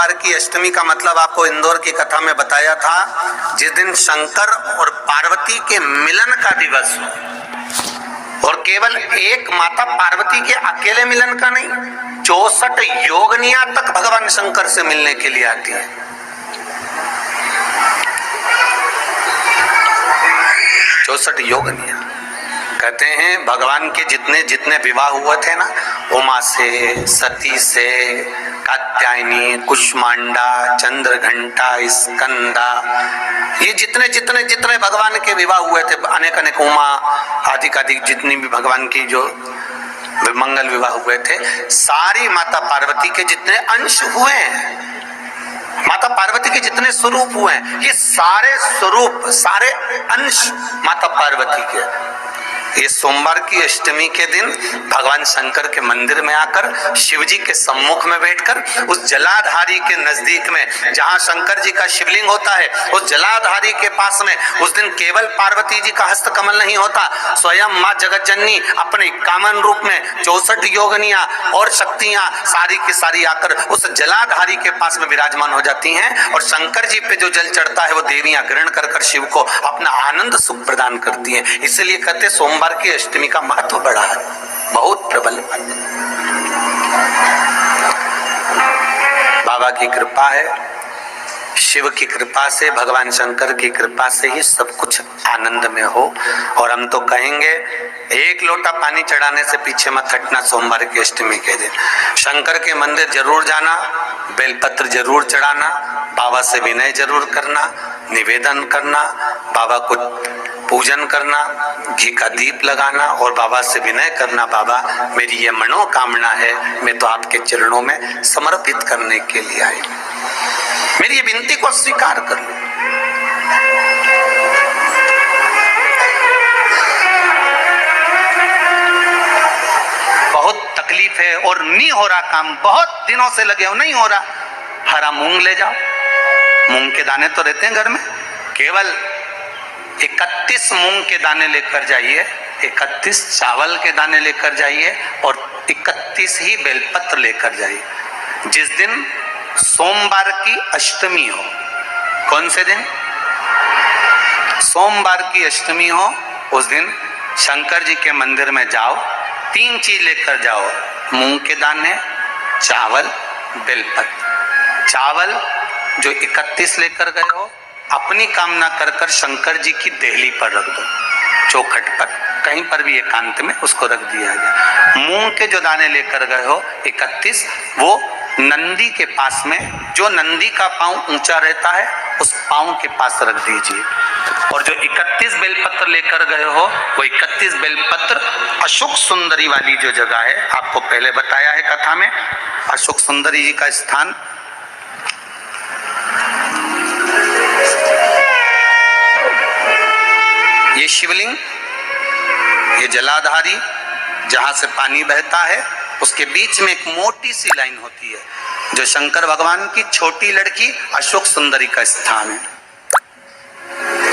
सोमवार की अष्टमी का मतलब आपको इंदौर की कथा में बताया था, जिस दिन शंकर और पार्वती के मिलन का दिवस हो। और केवल एक माता पार्वती के अकेले मिलन का नहीं, 64 योगनियां तक भगवान शंकर से मिलने के लिए आती है। 64 योगनियां। कहते हैं भगवान के जितने जितने विवाह हुए थे ना, उमा से, सती से, कात्यायनी, कुष्मांडा, चंद्रघंटा, स्कंदा, ये जितने जितने जितने भगवान के विवाह हुए थे, अनेक अनेक उमा अधिक अधिक जितनी भी भगवान की जो मंगल विवाह हुए थे, सारी माता पार्वती के जितने अंश हुए हैं, माता पार्वती के जितने स्वरूप हुए हैं, ये सारे स्वरूप सारे अंश माता पार्वती के। ये सोमवार की अष्टमी के दिन भगवान शंकर के मंदिर में आकर शिव जी के सम्मुख में बैठकर उस जलाधारी के नजदीक में, जहां शंकर जी का शिवलिंग होता है, उस जलाधारी के पास में उस दिन केवल पार्वती जी का हस्त कमल नहीं होता, स्वयं मां जगत जननी अपने कामन रूप में 64 योगनियां और शक्तियां सारी की सारी आकर उस जलाधारी के पास में विराजमान हो जाती हैं। और शंकर जी पे जो जल चढ़ता है वो देवियां ग्रहण कर शिव को अपना आनंद सुख प्रदान करती हैं। इसलिए कहते सोमवार की अष्टमी का महत्व बड़ा है, बहुत प्रबल। बाबा की कृपा है, शिव की कृपा से, भगवान शंकर की कृपा से ही सब कुछ आनंद में हो। और हम तो कहेंगे एक लोटा पानी चढ़ाने से पीछे मत हटना। सोमवार की अष्टमी के दिन शंकर के मंदिर जरूर जाना, बेलपत्र जरूर चढ़ाना, बाबा से विनय जरूर करना, निवेदन करना, बाबा को पूजन करना, घी का दीप लगाना और बाबा से विनय करना, बाबा मेरी ये मनोकामना है, मैं तो आपके चरणों में समर्पित करने के लिए आई, मेरी ये विनती को स्वीकार कर लो। बहुत तकलीफ है और नहीं हो रहा काम, बहुत दिनों से लगे हो, नहीं हो रहा, हरा मूंग ले जाओ। मूंग के दाने तो रहते हैं घर में, केवल 31 मूंग के दाने लेकर जाइए, 31 चावल के दाने लेकर जाइए और 31 ही बेलपत्र लेकर जाइए। जिस दिन सोमवार की अष्टमी हो, कौन से दिन? सोमवार की अष्टमी हो, उस दिन शंकर जी के मंदिर में जाओ, 3 चीज लेकर जाओ, मूंग के दाने, चावल, बेलपत्र। चावल जो 31 लेकर गए हो, अपनी कामना कर कर शंकर जी की देहली पर रख दो, चौखट पर, कहीं पर भी एकांत में उसको रख दिया गया। मूंग के जो दाने लेकर गए हो 31, वो नंदी के पास में, जो नंदी का पांव ऊंचा रहता है उस पांव के पास रख दीजिए। और जो 31 बेलपत्र लेकर गए हो, वो 31 बेलपत्र अशोक सुंदरी वाली जो जगह है, आपको पहले बताया है कथा में, अशोक सुंदरी जी का स्थान ये शिवलिंग, ये जलाधारी जहां से पानी बहता है, उसके बीच में एक मोटी सी लाइन होती है, जो शंकर भगवान की छोटी लड़की अशोक सुंदरी का स्थान है।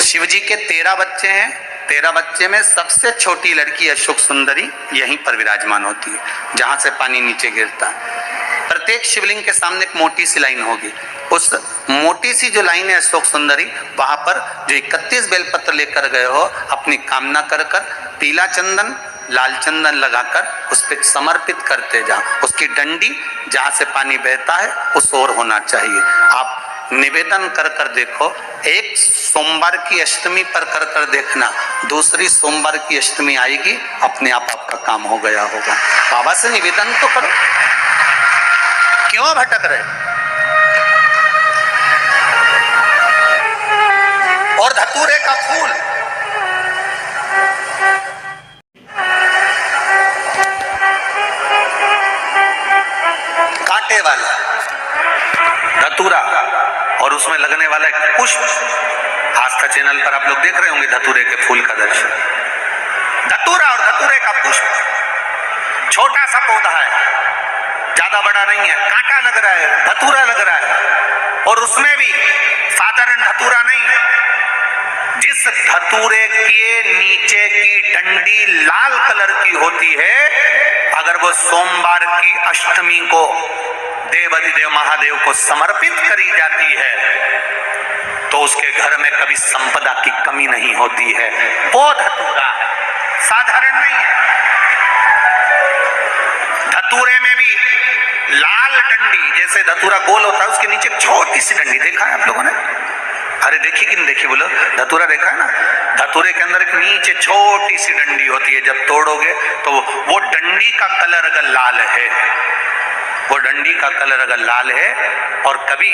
शिव जी के 13 बच्चे हैं, 13 बच्चे में सबसे छोटी लड़की अशोक सुंदरी यहीं पर विराजमान होती है, जहां से पानी नीचे गिरता है। प्रत्येक शिवलिंग के सामने एक मोटी सी लाइन होगी, उस मोटी सी जो लाइन है अशोक सुंदरी, वहां पर जो 31 बेलपत्र लेकर गए हो, अपनी कामना कर कर पीला चंदन, लाल चंदन लगाकर उस पर समर्पित करते जाओ। उसकी डंडी जहां से पानी बहता है उस ओर होना चाहिए। आप निवेदन कर कर देखो, एक सोमवार की अष्टमी पर कर कर देखना, दूसरी सोमवार की अष्टमी आएगी, अपने आप आपका काम हो गया होगा। बाबा से निवेदन तो करो, क्यों भटक रहे? और धतूरे का फूल, कांटे वाला धतूरा और उसमें लगने वाला एक पुष्प, आस्था चैनल पर आप लोग देख रहे होंगे धतूरे के फूल का दर्शन। धतूरा और धतूरे का पुष्प, छोटा सा पौधा है, ज्यादा बड़ा नहीं है, कांटा लग रहा है, धतूरा लग रहा है, और उसमें भी साधारण धतूरा नहीं, जिस धतूरे के नीचे की डंडी लाल कलर की होती है, अगर वो सोमवार की अष्टमी को देवाधिदेव महादेव को समर्पित करी जाती है तो उसके घर में कभी संपदा की कमी नहीं होती है। वो धतूरा है, साधारण नहीं है। धतूरे में भी लाल डंडी, जैसे धतूरा गोल होता है उसके नीचे छोटी सी डंडी, देखा है आप लोगों ने? अरे देखी कि नहीं देखी बोलो? धतूरा देखा है ना? धतूरे के अंदर एक नीचे छोटी सी डंडी होती है, जब तोड़ोगे तो वो डंडी का कलर अगर लाल है, वो डंडी का कलर अगर लाल है, और कभी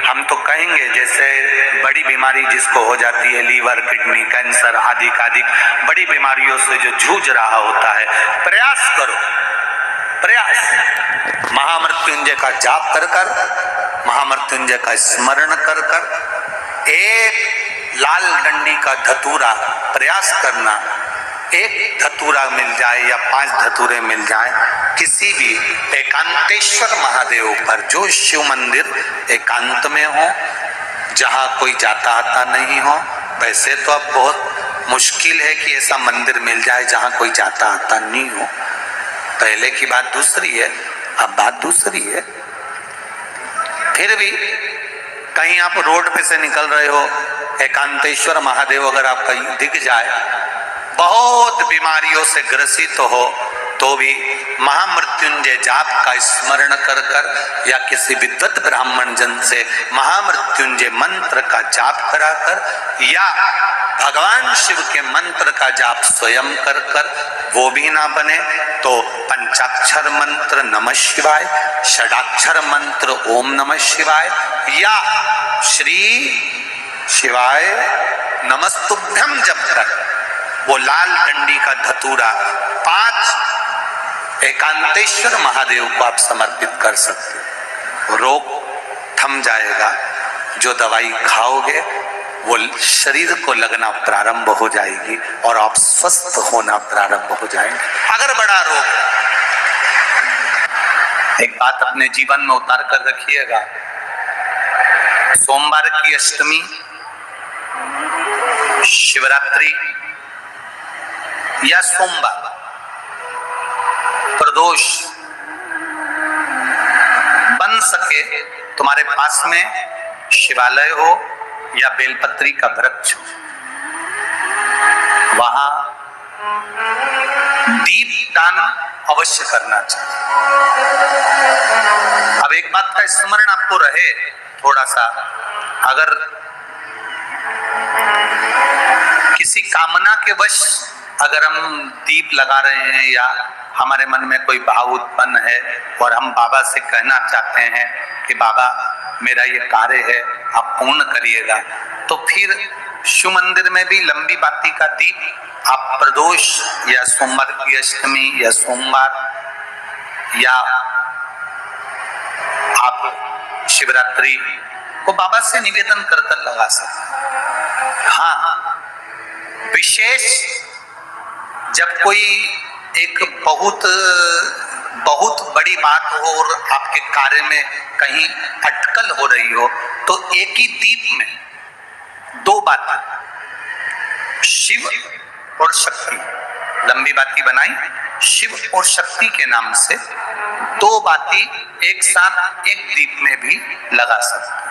हम तो कहेंगे जैसे बड़ी बीमारी जिसको हो जाती है, लीवर, किडनी, कैंसर आदि बड़ी बीमारियों से जो जूझ रहा होता है, प्रयास करो, प्रयास महामृत्युंजय का जाप कर कर, महामृत्युंजय का स्मरण कर कर, एक लाल डंडी का धतूरा प्रयास करना, एक धतूरा मिल जाए या 5 धतूरे मिल जाए किसी भी एकांतेश्वर महादेव पर, जो शिव मंदिर एकांत में हो, जहां कोई जाता आता नहीं हो। वैसे तो अब बहुत मुश्किल है कि ऐसा मंदिर मिल जाए जहां कोई जाता आता नहीं हो। पहले की बात दूसरी है, अब बात दूसरी है। फिर भी कहीं आप रोड पे से निकल रहे हो, एकांतेश्वर महादेव अगर आपका दिख जाए, बहुत बीमारियों से ग्रसित हो, तो भी महामृत्युंजय जाप का स्मरण कर कर या किसी विद्वत ब्राह्मण जन से महामृत्युंजय मंत्र का जाप कराकर या भगवान शिव के मंत्र का जाप स्वयं कर कर, वो भी ना बने तो पंचाक्षर मंत्र नमः शिवाय, षडाक्षर मंत्र ओम नमः शिवाय या श्री शिवाय नमस्तुभ्यम जप कर वो लाल डंडी का धतूरा 5 एकांतेश्वर महादेव को आप समर्पित कर सकते हो। रोग थम जाएगा, जो दवाई खाओगे वो शरीर को लगना प्रारंभ हो जाएगी और आप स्वस्थ होना प्रारंभ हो जाएंगे। अगर बड़ा रोग, एक बात अपने जीवन में उतार कर रखिएगा, सोमवार की अष्टमी, शिवरात्रि या सोमवार, प्रदोष बन सके तुम्हारे पास में शिवालय हो या बेलपत्री का वृक्ष हो, वहां दीपदान अवश्य करना चाहिए। अब एक बात का स्मरण आपको रहे थोड़ा सा, अगर किसी कामना के वश अगर हम दीप लगा रहे हैं या हमारे मन में कोई भाव उत्पन्न है और हम बाबा से कहना चाहते हैं कि बाबा मेरा ये कार्य है आप पूर्ण करिएगा, तो फिर शिव मंदिर में भी लंबी बाती का दीप आप प्रदोष या सोमवार की अष्टमी या सोमवार या आप शिवरात्रि को बाबा से निवेदन कर कर लगा सकते। हाँ, विशेष जब कोई एक बहुत बड़ी बात हो और आपके कार्य में कहीं अटकल हो रही हो, तो एक ही दीप में 2 बातें, शिव और शक्ति, लंबी बाती बनाई, शिव और शक्ति के नाम से 2 बाती एक साथ एक दीप में भी लगा सकते।